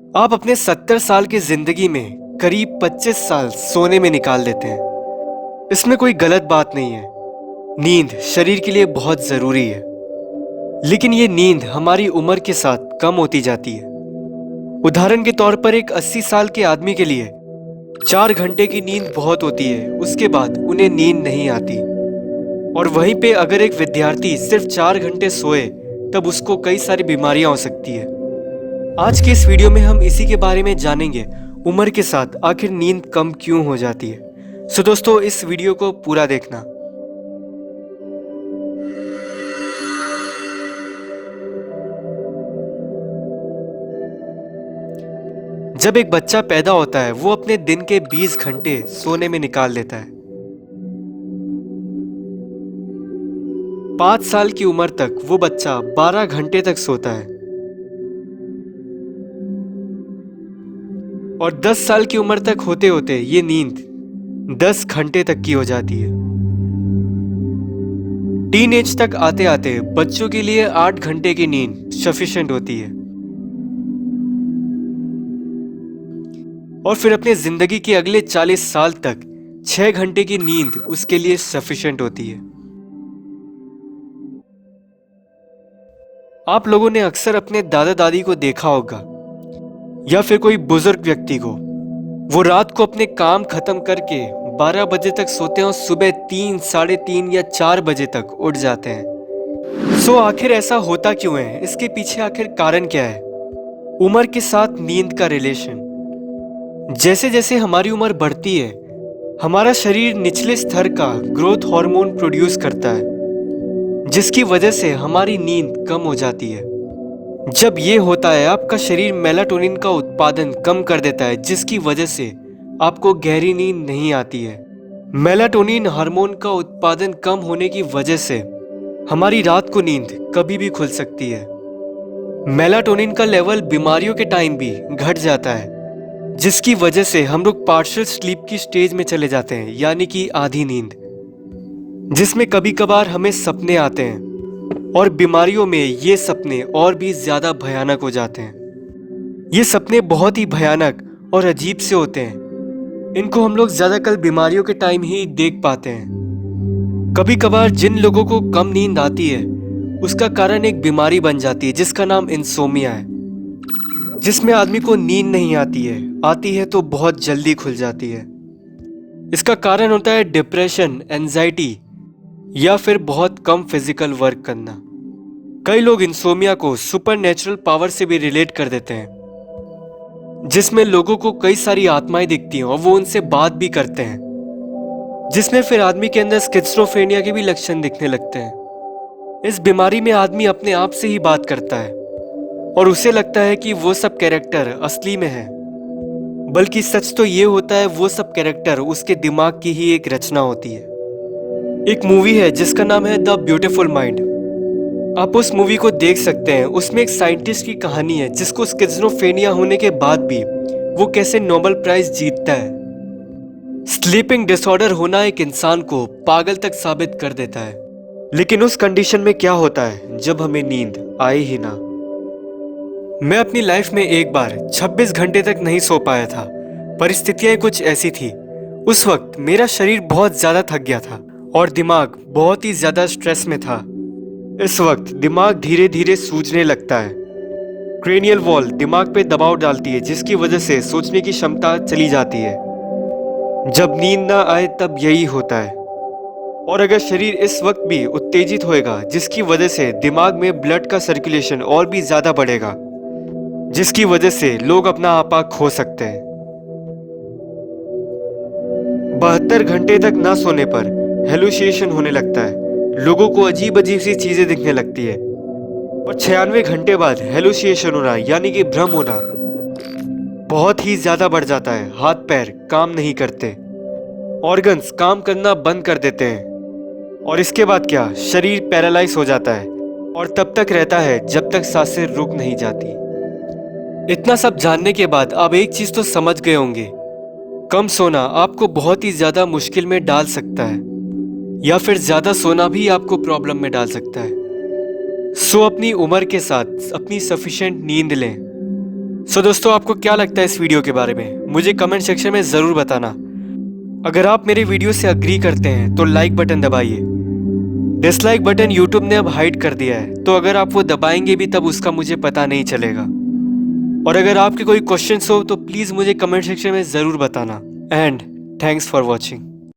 आप अपने 70 साल की जिंदगी में करीब 25 साल सोने में निकाल देते हैं। इसमें कोई गलत बात नहीं है। नींद शरीर के लिए बहुत जरूरी है, लेकिन ये नींद हमारी उम्र के साथ कम होती जाती है। उदाहरण के तौर पर एक 80 साल के आदमी के लिए 4 घंटे की नींद बहुत होती है, उसके बाद उन्हें नींद नहीं आती। और वहीं पे अगर एक विद्यार्थी सिर्फ 4 घंटे सोए तब उसको कई सारी बीमारियां हो सकती है। आज के इस वीडियो में हम इसी के बारे में जानेंगे, उम्र के साथ आखिर नींद कम क्यों हो जाती है। सो दोस्तों, इस वीडियो को पूरा देखना। जब एक बच्चा पैदा होता है वो अपने दिन के 20 घंटे सोने में निकाल देता है। 5 साल की उम्र तक वो बच्चा 12 घंटे तक सोता है और 10 साल की उम्र तक होते होते ये नींद 10 घंटे तक की हो जाती है। टीन एज तक आते आते बच्चों के लिए 8 घंटे की नींद सफिशिएंट होती है और फिर अपने जिंदगी के अगले 40 साल तक 6 घंटे की नींद उसके लिए सफिशिएंट होती है। आप लोगों ने अक्सर अपने दादा दादी को देखा होगा या फिर कोई बुजुर्ग व्यक्ति को, वो रात को अपने काम खत्म करके 12 बजे तक सोते हैं और सुबह 3, साढ़े 3 या 4 बजे तक उठ जाते हैं। सो आखिर ऐसा होता क्यों है? इसके पीछे आखिर कारण क्या है? उम्र के साथ नींद का रिलेशन। जैसे जैसे हमारी उम्र बढ़ती है हमारा शरीर निचले स्तर का ग्रोथ हार्मोन प्रोड्यूस करता है, जिसकी वजह से हमारी नींद कम हो जाती है। जब ये होता है आपका शरीर मेलाटोनिन का उत्पादन कम कर देता है, जिसकी वजह से आपको गहरी नींद नहीं आती है। मेलाटोनिन हार्मोन का उत्पादन कम होने की वजह से हमारी रात को नींद कभी भी खुल सकती है। मेलाटोनिन का लेवल बीमारियों के टाइम भी घट जाता है, जिसकी वजह से हम लोग पार्शियल स्लीप की स्टेज में चले जाते हैं, यानी कि आधी नींद, जिसमें कभी कभार हमें सपने आते हैं और बीमारियों में ये सपने और भी ज्यादा भयानक हो जाते हैं। ये सपने बहुत ही भयानक और अजीब से होते हैं। इनको हम लोग ज्यादातर बीमारियों के टाइम ही देख पाते हैं। कभी कभार जिन लोगों को कम नींद आती है उसका कारण एक बीमारी बन जाती है जिसका नाम इंसोमिया है, जिसमें आदमी को नींद नहीं आती है तो बहुत जल्दी खुल जाती है। इसका कारण होता है डिप्रेशन, एंजाइटी या फिर बहुत कम फिजिकल वर्क करना। कई लोग इंसोमिया को सुपरनेचुरल पावर से भी रिलेट कर देते हैं, जिसमें लोगों को कई सारी आत्माएं दिखती हैं और वो उनसे बात भी करते हैं, जिसमें फिर आदमी के अंदर स्किज़ोफ्रेनिया के भी लक्षण दिखने लगते हैं। इस बीमारी में आदमी अपने आप से ही बात करता है और उसे लगता है कि वो सब कैरेक्टर असली में है, बल्कि सच तो ये होता है वो सब कैरेक्टर उसके दिमाग की ही एक रचना होती है। एक मूवी है जिसका नाम है द ब्यूटीफुल माइंड। आप उस मूवी को देख सकते हैं। उसमें एक साइंटिस्ट की कहानी है जिसको स्किज़ोफ्रेनिया होने के बाद भी वो कैसे नोबेल प्राइज जीतता है। स्लीपिंग डिसऑर्डर होना एक इंसान को पागल तक साबित कर देता है, लेकिन उस कंडीशन में क्या होता है जब हमें नींद आए ही ना। मैं अपनी लाइफ में एक बार 26 घंटे तक नहीं सो पाया था। परिस्थितियां कुछ ऐसी थी। उस वक्त मेरा शरीर बहुत ज्यादा थक गया था और दिमाग बहुत ही ज्यादा स्ट्रेस में था। इस वक्त दिमाग धीरे धीरे सूजने लगता है। क्रेनियल वॉल दिमाग पे दबाव डालती है, जिसकी वजह से सोचने की क्षमता चली जाती है। जब नींद ना आए तब यही होता है। और अगर शरीर इस वक्त भी उत्तेजित होएगा, जिसकी वजह से दिमाग में ब्लड का सर्कुलेशन और भी ज्यादा बढ़ेगा, जिसकी वजह से लोग अपना आपा खो सकते हैं। 72 घंटे तक ना सोने पर हेलुसिनेशन होने लगता है। लोगों को अजीब अजीब सी चीजें दिखने लगती है और 96 घंटे बाद हेलुसिनेशन होना यानी कि भ्रम होना बहुत ही ज्यादा बढ़ जाता है। हाथ पैर काम नहीं करते, ऑर्गन्स काम करना बंद कर देते हैं और इसके बाद क्या, शरीर पैरालाइज हो जाता है और तब तक रहता है जब तक सांसें रुक नहीं जाती। इतना सब जानने के बाद आप एक चीज तो समझ गए होंगे, कम सोना आपको बहुत ही ज्यादा मुश्किल में डाल सकता है या फिर ज्यादा सोना भी आपको प्रॉब्लम में डाल सकता है। सो अपनी उम्र के साथ अपनी सफिशिएंट नींद लें, सो दोस्तों, आपको क्या लगता है इस वीडियो के बारे में, मुझे कमेंट सेक्शन में ज़रूर बताना। अगर आप मेरे वीडियो से अग्री करते हैं तो लाइक बटन दबाइए। डिसलाइक बटन यूट्यूब ने अब हाइड कर दिया है, तो अगर आप वो दबाएंगे भी तब उसका मुझे पता नहीं चलेगा। और अगर आपके कोई क्वेश्चंस हो तो प्लीज़ मुझे कमेंट सेक्शन में ज़रूर बताना। And thanks for watching.